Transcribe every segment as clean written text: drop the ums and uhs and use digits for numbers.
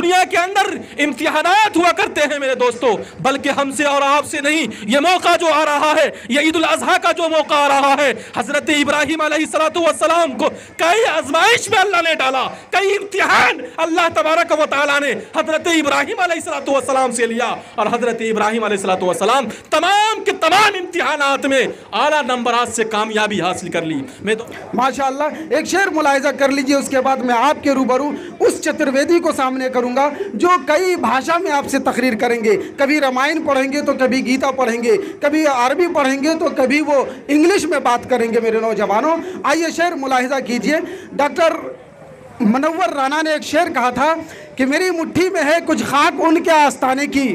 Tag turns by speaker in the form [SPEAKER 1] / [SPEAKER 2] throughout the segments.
[SPEAKER 1] दुनिया के अंदर इम्तिहानात हुआ करते हैं मेरे दोस्तों, बल्कि हमसे और आपसे नहीं, ये मौका जो आ रहा है, ये ईद उल अज़हा का जो मौका आ रहा है, हजरत इब्राहिम अलैहिस्सलातु वस्सलाम को कई आजमाइश में अल्लाह ने डाला, कई इम्तिहान अल्लाह तबारक व तआला ने हजरत इब्राहिम अलैहिस्सलातु वस्सलाम से लिया, और हजरत इब्राहिम अलैहिस्सलातु वस्सलाम तमाम के तमाम इम्तिहानात में आला नंबरात से कामयाबी हासिल कर ली। मैं तो
[SPEAKER 2] माशाअल्लाह एक शेर मुलाहिजा कर लीजिए, उसके बाद मैं आपके रूबरू उस चतुर्वेदी को सामने करूंगा जो कई भाषा में आपसे तकरीर करेंगे, कभी रामायण पढ़ेंगे तो कभी गीता पढ़ेंगे, कभी अरबी पढ़ेंगे तो कभी वो इंग्लिश में बात करेंगे। मेरे नौजवानों, आइए शेर मुलाहिजा कीजिए। डॉक्टर मुनव्वर राना ने एक शेर कहा था कि मेरी मुट्ठी में है कुछ खाक उनके आस्ताने की,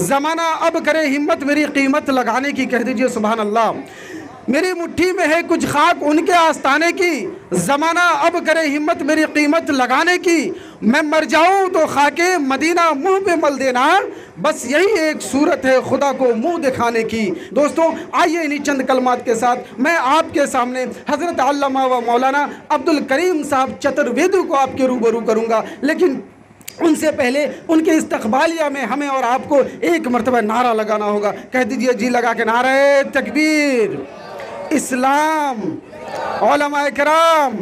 [SPEAKER 2] ज़माना अब करे हिम्मत मेरी कीमत लगाने की। कह दीजिए सुभान अल्लाह। मेरी मुट्ठी में है कुछ खाक उनके आस्ताने की, ज़माना अब करे हिम्मत मेरी कीमत लगाने की। मैं मर जाऊं तो खाके मदीना मुंह पे मल देना, बस यही एक सूरत है खुदा को मुंह दिखाने की। दोस्तों आइए इन्हीं चंद कलमात के साथ मैं आपके सामने हज़रत अल्लामा व मौलाना अब्दुल करीम साहब चतुर्वेदी को आपके रूबरू करूँगा, लेकिन उनसे पहले उनके इस्तकबालिया में हमें और आपको एक मरतबा नारा लगाना होगा। कह दीजिए जी लगा के, नारे तकबीर, इस्लाम, उलमाए किराम।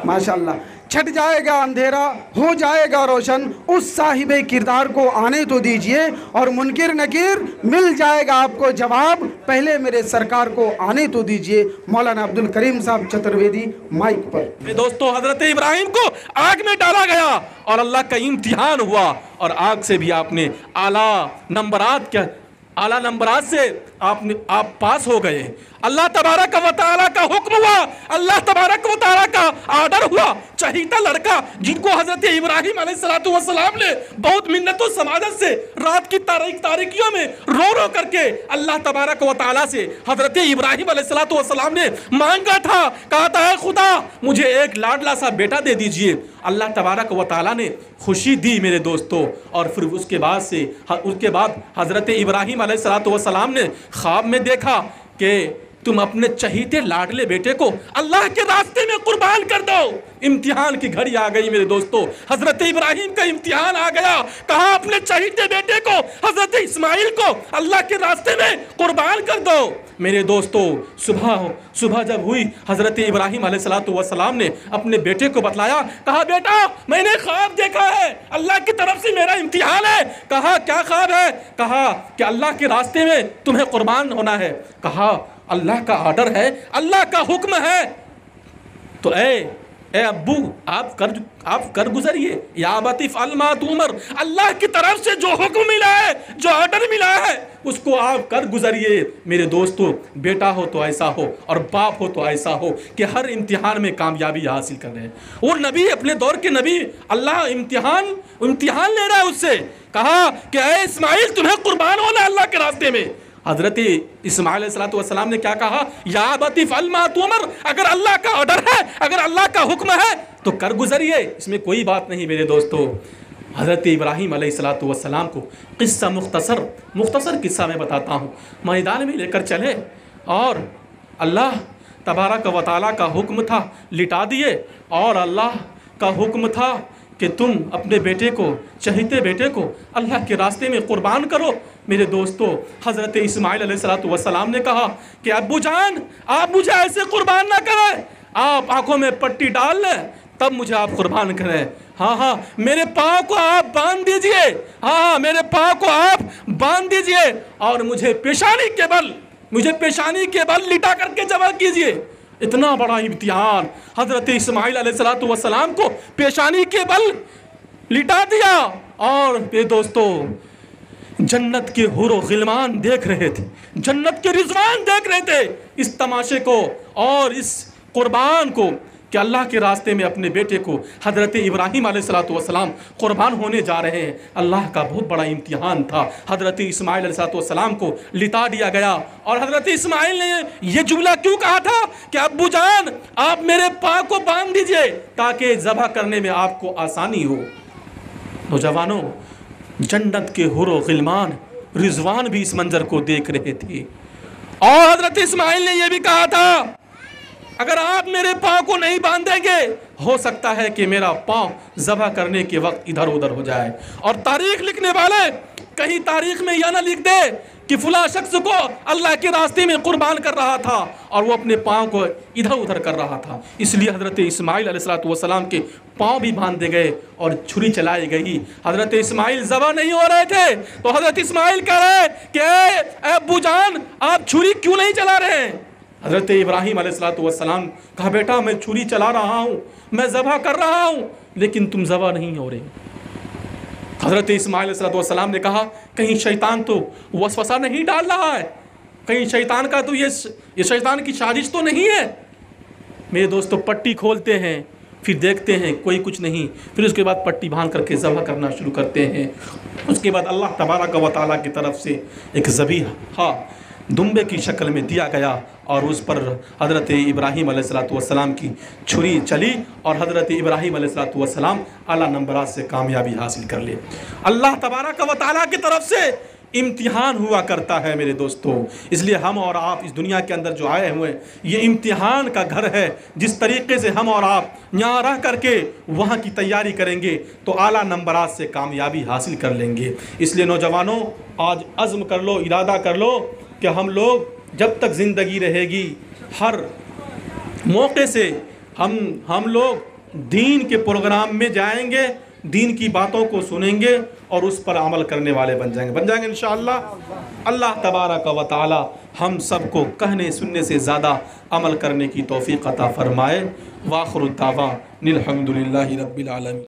[SPEAKER 2] माशाअल्लाह। छट जाएगा अंधेरा, हो जाएगा रोशन, उस साहिबे किरदार को आने तो दीजिए, और मुनकिर नकीर मिल जाएगा आपको जवाब, पहले मेरे सरकार को आने तो दीजिए। मौलाना अब्दुल करीम साहब चतुर्वेदी माइक पर।
[SPEAKER 1] दोस्तों हजरत इब्राहिम को आग में डाला गया और अल्लाह का इम्तिहान हुआ, और आग से भी आपने आला नंबरात से आप पास हो गए। अल्लाह तबारक व तआला का हुक्म हुआ, अल्लाह तबारक व तआला का आर्डर हुआ। चहीता लड़का जिनको हजरत इब्राहिम अलैहिस्सलातु वस्सलाम ने बहुत मिन्नतों समादत से रात की तारीकियों में रो रो करके अल्लाह तबारक व तआला से हजरत इब्राहिम अलैहिस्सलातु वस्सलाम ने मांगा था, कहा था है खुदा मुझे एक लाडला सा बेटा दे दीजिए। अल्लाह तबारक व तआला ने खुशी दी मेरे दोस्तों, और फिर उसके बाद हजरत इब्राहिम अलैहिस्सलातु वस्सलाम ने ख्वाब में देखा कि तुम अपने चहीते लाडले बेटे को अल्लाह के रास्ते में कुर्बान कर दो। इम्तिहान की घड़ी आ गई मेरे दोस्तों, हजरत इब्राहिम का इम्तिहान आ गया। कहा अपने चहीते बेटे को, हजरत इस्माइल को अल्लाह के रास्ते में कुर्बान कर दो। मेरे दोस्तों सुबह जब हुई, हजरत इब्राहिम अलैहिस्सलातु वस्सलाम ने अपने बेटे को बतलाया। कहा बेटा मैंने ख्वाब देखा है, अल्लाह की तरफ से मेरा इम्तिहान है। कहा क्या ख्वाब है? कहा कि अल्लाह के रास्ते में तुम्हें कुर्बान होना है। कहा अल्लाह का आर्डर है, अल्लाह का हुक्म है। तो ए अब्बू आप कर गुजरिए, या बतिफ अलमा तुमर, अल्लाह की तरफ से जो हुक्म मिला है, जो ऑर्डर मिला है, उसको आप कर गुजरिए। मेरे दोस्तों बेटा हो तो ऐसा हो, और बाप हो तो ऐसा हो कि हर इम्तिहान में कामयाबी हासिल कर रहे हैं। और नबी, अपने दौर के नबी, अल्लाह इम्तिहान ले रहा है उससे। कहा कि ए इस्माइल तुम्हें कुर्बान होना है अल्लाह के रास्ते में। हजरत इस्माइल अलैहिस्सलातु वस्सलाम ने क्या कहा? या अबती फअल मा तुअमर, अगर अल्लाह का ऑर्डर है, अगर अल्लाह का हुक्म है तो कर गुजरिए, इसमें कोई बात नहीं। मेरे दोस्तों हजरत इब्राहिम अलैहिस्सलातु वस्सलाम को किस्सा मुख्तसर किस्सा मैं बताता हूँ। मैदान में लेकर चले और अल्लाह तबारक व तआला का हुक्म था, लिटा दिए, और अल्लाह का हुक्म था कि तुम अपने बेटे को, चहीते बेटे को अल्लाह के रास्ते में कुर्बान करो। मेरे दोस्तों हज़रत इस्माइल अलैहिस्सलातु वस्सलाम ने कहा कि अब्बू जान आप मुझे ऐसे कुर्बान ना करें, आप आंखों में पट्टी डाल लें तब मुझे आप कुर्बान करें। हाँ मेरे पाँव को आप बांध दीजिए, हाँ मेरे पाँव को आप बांध दीजिए, और मुझे पेशानी के बल लिटा करके जमा कीजिए। इतना बड़ा इम्तिहान, हज़रत इस्माइल अलैहिस्सलातु वस्सलाम को पेशानी के बल लिटा दिया। और ये दोस्तों जन्नत के हुरो गिलमान देख रहे थे, जन्नत के रिजवान देख रहे थे इस तमाशे को और इस कुर्बान को, कि अल्लाह के रास्ते में अपने बेटे को हज़रत इब्राहिम अलैहिस्सलातु वस्सलाम कुर्बान होने जा रहे हैं। अल्लाह का बहुत बड़ा इम्तिहान था। हज़रत इस्माइल अलैहिस्सलातु वस्सलाम को लिटा दिया गया, और हज़रत इस्माइल ने यह जुमला क्यों कहा था कि अब्बू जान आप मेरे पाँव को बांध दीजिए ताकि ज़बह करने में आपको आसानी हो। नौजवानों जन्नत के हुरो गिलमान रिजवान भी इस मंजर को देख रहे थे, और हज़रत इस्माइल ने यह भी कहा था अगर आप मेरे पाँव को नहीं बांधेंगे, हो सकता है कि मेरा पाँव ज़बह करने के वक्त इधर उधर हो जाए। और तारीख लिखने वाले कहीं तारीख में यह ना लिख दे कि फला शख्स को अल्लाह के रास्ते में कुर्बान कर रहा था और वो अपने पाँव को इधर उधर कर रहा था। इसलिए हज़रत इस्माइल अलैहिस्सलाम के पाँव भी बांध दे गए और छुरी चलाई गई। हज़रत इस्माइल ज़बह नहीं हो रहे थे तो हज़रत इस्माइल कह रहे कि अब्बू जान, आप छुरी क्यों नहीं चला रहे हैं? हज़रत इब्राहीम अलैहिस्सलाम कहा, बेटा मैं छुरी चला रहा हूँ, मैं ज़बह कर रहा हूँ, लेकिन तुम ज़बह नहीं हो रहे। हज़रत इस्माइल अलैहिस्सलाम ने कहा, कहीं शैतान तो वसवसा नहीं डाल रहा है, कहीं शैतान का तो ये शैतान की साजिश तो नहीं है। मेरे दोस्तों, पट्टी खोलते हैं, फिर देखते हैं कोई कुछ नहीं, फिर उसके बाद पट्टी बांध करके ज़बह करना शुरू करते हैं। उसके बाद अल्लाह तबारक व तआला की तरफ से एक ज़बीहा दुम्बे की शक्ल में दिया गया और उस पर हज़रत इब्राहीम अलैहिस्सलाम की छुरी चली और हज़रत इब्राहीम अलैहिस्सलाम आला नंबरात से कामयाबी हासिल कर ली। अल्लाह तबारक व तआला की तरफ से इम्तिहान हुआ करता है मेरे दोस्तों। इसलिए हम और आप इस दुनिया के अंदर जो आए हुए, ये इम्तिहान का घर है। जिस तरीके से हम और आप यहाँ रह करके वहाँ की तैयारी करेंगे तो आला नंबरात से कामयाबी हासिल कर लेंगे। इसलिए नौजवानों, आज अज़्म कर लो, इरादा कर लो कि हम लोग जब तक ज़िंदगी रहेगी हर मौके से हम लोग दीन के प्रोग्राम में जाएंगे, दीन की बातों को सुनेंगे और उस पर अमल करने वाले बन जाएंगे इंशाअल्लाह। अल्लाह तबारक व तआला हम सबको कहने सुनने से ज़्यादा अमल करने की तौफ़ीक़ अता फ़रमाए। वाखिरु दावा निल हम्दुलिल्लाहि रब्बिल आलमीन।